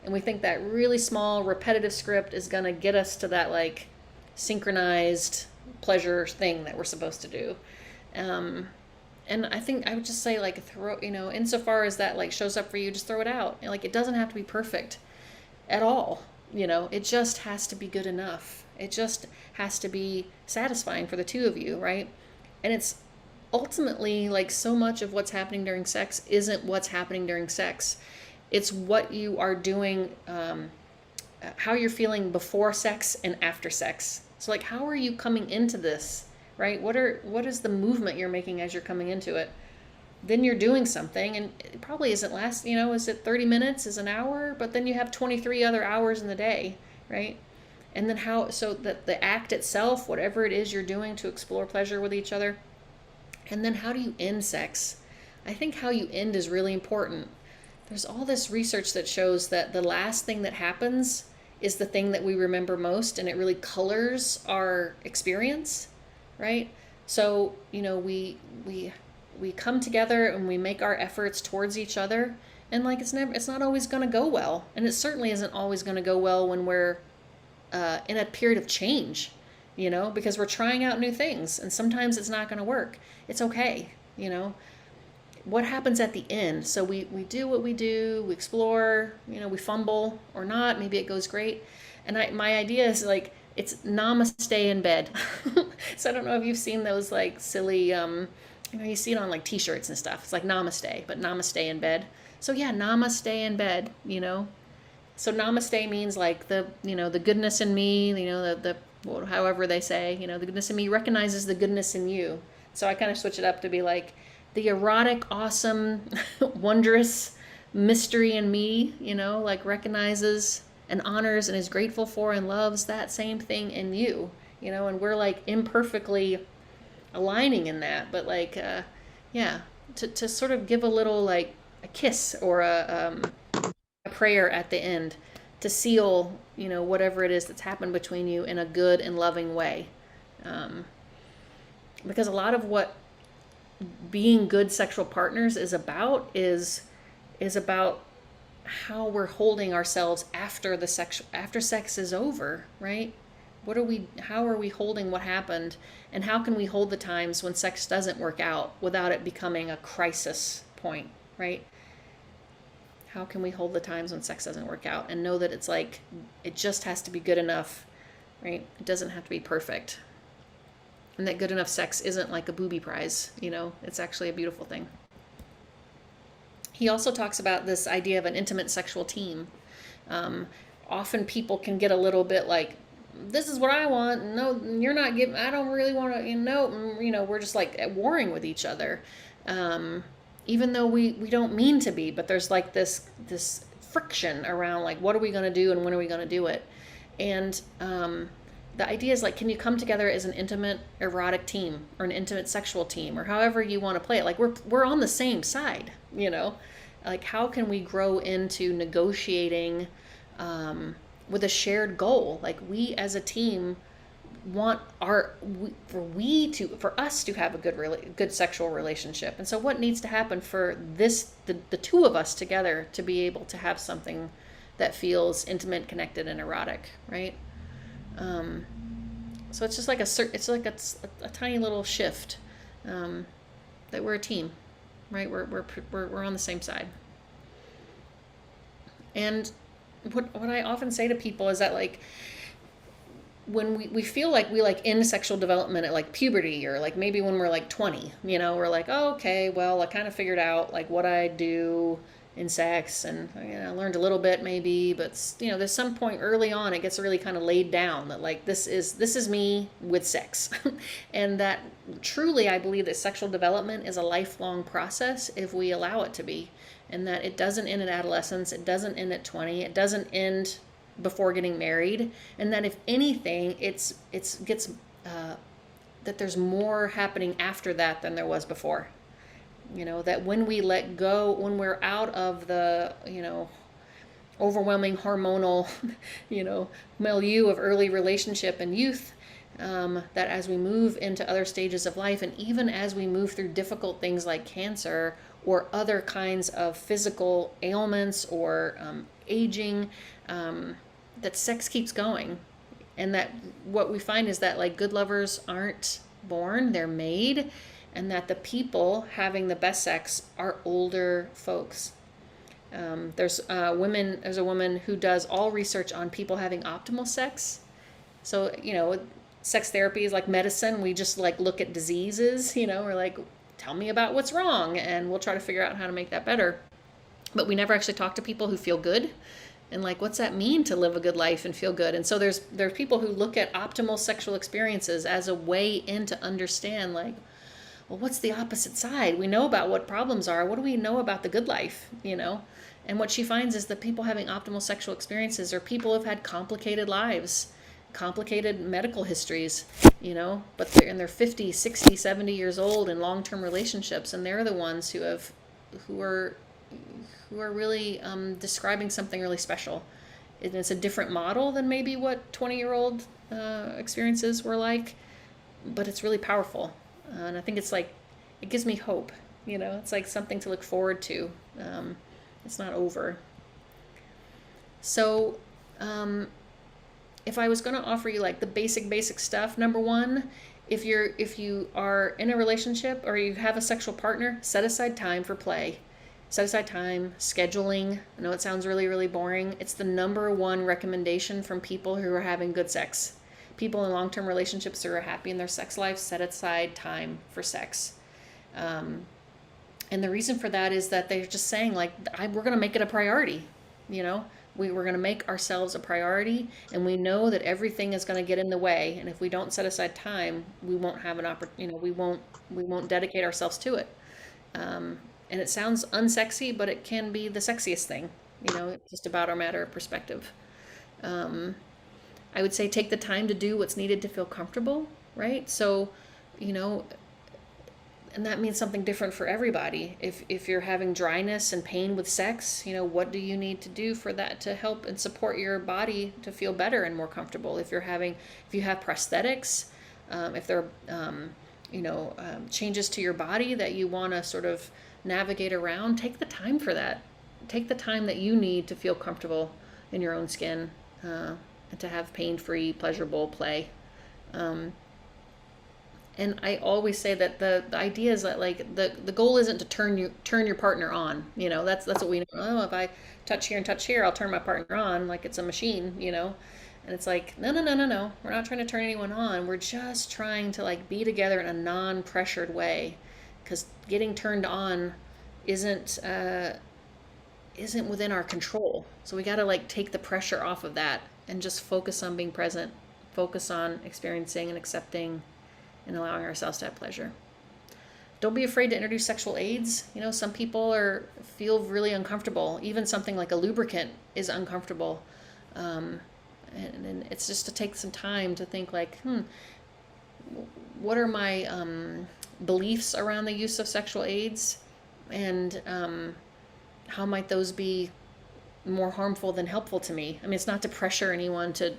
and we think that really small repetitive script is going to get us to that like synchronized pleasure thing that we're supposed to do. And I think I would just say like insofar as that like shows up for you, just throw it out. And like it doesn't have to be perfect at all. You know, it just has to be good enough. It just has to be satisfying for the two of you, right? And it's ultimately like so much of what's happening during sex isn't what's happening during sex. It's what you are doing, how you're feeling before sex and after sex. So like, how are you coming into this, right? What is the movement you're making as you're coming into it? Then you're doing something, and it probably isn't is it 30 minutes, is an hour, but then you have 23 other hours in the day, right? And then so that the act itself, whatever it is you're doing to explore pleasure with each other, and then how do you end sex? I think how you end is really important. There's all this research that shows that the last thing that happens is the thing that we remember most, and it really colors our experience, right? So, you know, we come together and we make our efforts towards each other, and like it's not always going to go well, and it certainly isn't always going to go well when we're in a period of change, you know, because we're trying out new things, and sometimes it's not going to work. It's okay, you know. What happens at the end? So we do what we do, we explore, you know, we fumble or not, maybe it goes great. And my idea is like, it's namaste in bed. So I don't know if you've seen those like silly, you see it on like t-shirts and stuff. It's like namaste, but namaste in bed. So yeah, namaste in bed, So namaste means like the goodness in me, however they say, the goodness in me recognizes the goodness in you. So I kind of switch it up to be like the erotic, awesome, wondrous mystery in me, like recognizes and honors and is grateful for and loves that same thing in you, and we're like imperfectly aligning in that, but like, yeah, to sort of give a little like a kiss or a prayer at the end to seal, whatever it is that's happened between you in a good and loving way. Because a lot of what being good sexual partners is about how we're holding ourselves after sex is over, right? How are we holding what happened, and how can we hold the times when sex doesn't work out without it becoming a crisis point, right? How can we hold the times when sex doesn't work out and know that it's like, it just has to be good enough, right? It doesn't have to be perfect. And that good enough sex isn't like a booby prize, it's actually a beautiful thing. He also talks about this idea of an intimate sexual team. Often people can get a little bit like, this is what I want. No, you're not giving, I don't really want to, we're just like warring with each other. Even though we don't mean to be, but there's like this friction around like, what are we going to do and when are we going to do it? And the idea is like, can you come together as an intimate erotic team or an intimate sexual team or however you want to play it? Like we're on the same side, like how can we grow into negotiating with a shared goal? Like we as a team want for us to have a good sexual relationship. And so what needs to happen for the two of us together to be able to have something that feels intimate, connected, and erotic, right? So it's just like a tiny little shift, that we're a team, right? We're on the same side. And what I often say to people is that like, when we feel like we like end sexual development at like puberty or like maybe when we're like 20, we're like, oh, okay, well, I kind of figured out like what I do in sex and I learned a little bit maybe, but there's some point early on it gets really kind of laid down that like this is me with sex. And that truly I believe that sexual development is a lifelong process if we allow it to be, and that it doesn't end at adolescence, it doesn't end at 20, it doesn't end before getting married, and that if anything it gets that there's more happening after that than there was before. That when we let go, when we're out of the overwhelming hormonal milieu of early relationship and youth, that as we move into other stages of life, and even as we move through difficult things like cancer or other kinds of physical ailments or aging, that sex keeps going. And that what we find is that like good lovers aren't born, they're made, and that the people having the best sex are older folks. There's a woman who does all research on people having optimal sex. So, sex therapy is like medicine. We just like look at diseases, we're like, tell me about what's wrong, and we'll try to figure out how to make that better. But we never actually talk to people who feel good. And like, what's that mean to live a good life and feel good? And so there's people who look at optimal sexual experiences as a way in to understand like, well, what's the opposite side? We know about what problems are. What do we know about the good life, And what she finds is that people having optimal sexual experiences are people who've had complicated lives, complicated medical histories, but they're in their 50, 60, 70 years old in long-term relationships. And they're the ones who are really describing something really special. It's a different model than maybe what 20-year-old experiences were like, but it's really powerful. And I think it's like, it gives me hope, it's like something to look forward to. It's not over. So if I was going to offer you like the basic stuff, number one, if you are in a relationship or you have a sexual partner, set aside time for play. Set aside time, scheduling. I know it sounds really, really boring. It's the number one recommendation from people who are having good sex. People in long-term relationships who are happy in their sex life set aside time for sex. And the reason for that is that they're just saying, like, we're going to make it a priority. You know, we're going to make ourselves a priority, and we know that everything is going to get in the way. And if we don't set aside time, we won't have an opportunity. We won't dedicate ourselves to it. And it sounds unsexy, but it can be the sexiest thing. It's just about a matter of perspective. I would say take the time to do what's needed to feel comfortable, right? So, you know, and that means something different for everybody. If you're having dryness and pain with sex, what do you need to do for that to help and support your body to feel better and more comfortable? If you have prosthetics, if there are changes to your body that you want to sort of navigate around, take the time for that. Take the time that you need to feel comfortable in your own skin, and to have pain-free, pleasurable play. And I always say that the idea is that, like, the goal isn't to turn your partner on. That's what we know. Oh, if I touch here and touch here, I'll turn my partner on like it's a machine. And it's like, no. We're not trying to turn anyone on. We're just trying to, like, be together in a non-pressured way, because getting turned on isn't within our control. So we got to, like, take the pressure off of that and just focus on being present, focus on experiencing and accepting and allowing ourselves to have pleasure. Don't be afraid to introduce sexual aids. Some people feel really uncomfortable. Even something like a lubricant is uncomfortable. And it's just to take some time to think, like, what are my beliefs around the use of sexual aids? And how might those be more harmful than helpful to me? I mean, it's not to pressure anyone to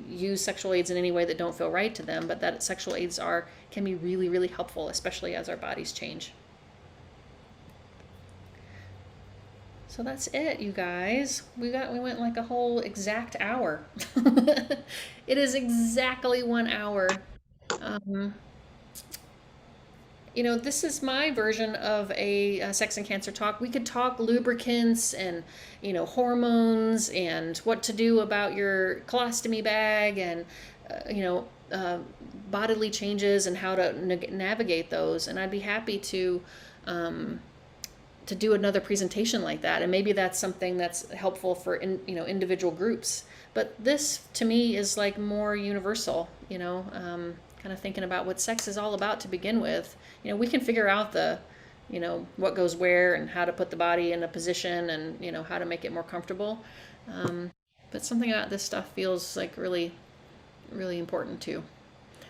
use sexual aids in any way that don't feel right to them, but that sexual aids can be really, really helpful, especially as our bodies change. So that's it, you guys. We went like a whole exact hour. It is exactly 1 hour. This is my version of a sex and cancer talk. We could talk lubricants and, hormones and what to do about your colostomy bag and, bodily changes and how to navigate those. And I'd be happy to do another presentation like that. And maybe that's something that's helpful for, individual groups. But this, to me, is like more universal, kind of thinking about what sex is all about to begin with. We can figure out what goes where and how to put the body in a position and, how to make it more comfortable. But something about this stuff feels like really, really important too.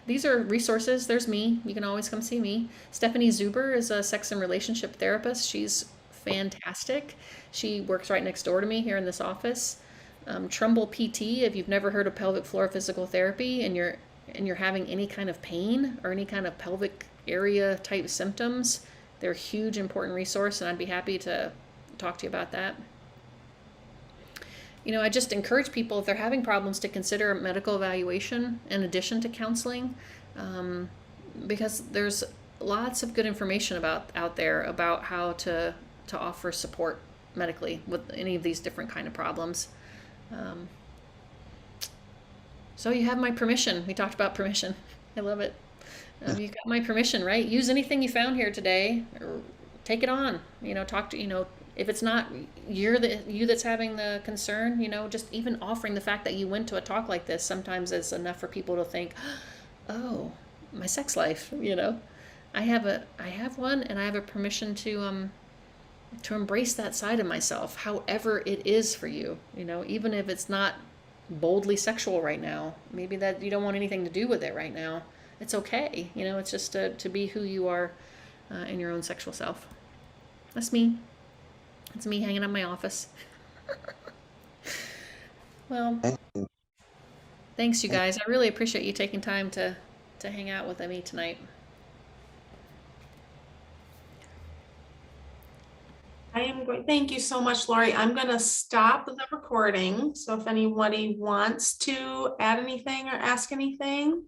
These are resources. There's me. You can always come see me. Stephanie Zuber is a sex and relationship therapist. She's fantastic. She works right next door to me here in this office. Trumbull PT, if you've never heard of pelvic floor physical therapy and you're having any kind of pain or any kind of pelvic area type symptoms, they're a huge, important resource, and I'd be happy to talk to you about that. I just encourage people, if they're having problems, to consider medical evaluation in addition to counseling, because there's lots of good information out there about how to offer support medically with any of these different kind of problems. So you have my permission. We talked about permission. I love it. You got my permission, right? Use anything you found here today, or take it on. Talk to, if it's not you that's having the concern, just even offering the fact that you went to a talk like this sometimes is enough for people to think, oh, my sex life, I have one, and I have a permission to embrace that side of myself, however it is for you, even if it's not boldly sexual right now. Maybe that you don't want anything to do with it right now. It's okay. It's just to be who you are in your own sexual self. That's me. It's me hanging out in my office. Well, thanks, you guys. I really appreciate you taking time to hang out with me tonight. I am going. Thank you so much, Lori. I'm going to stop the recording. So if anybody wants to add anything or ask anything.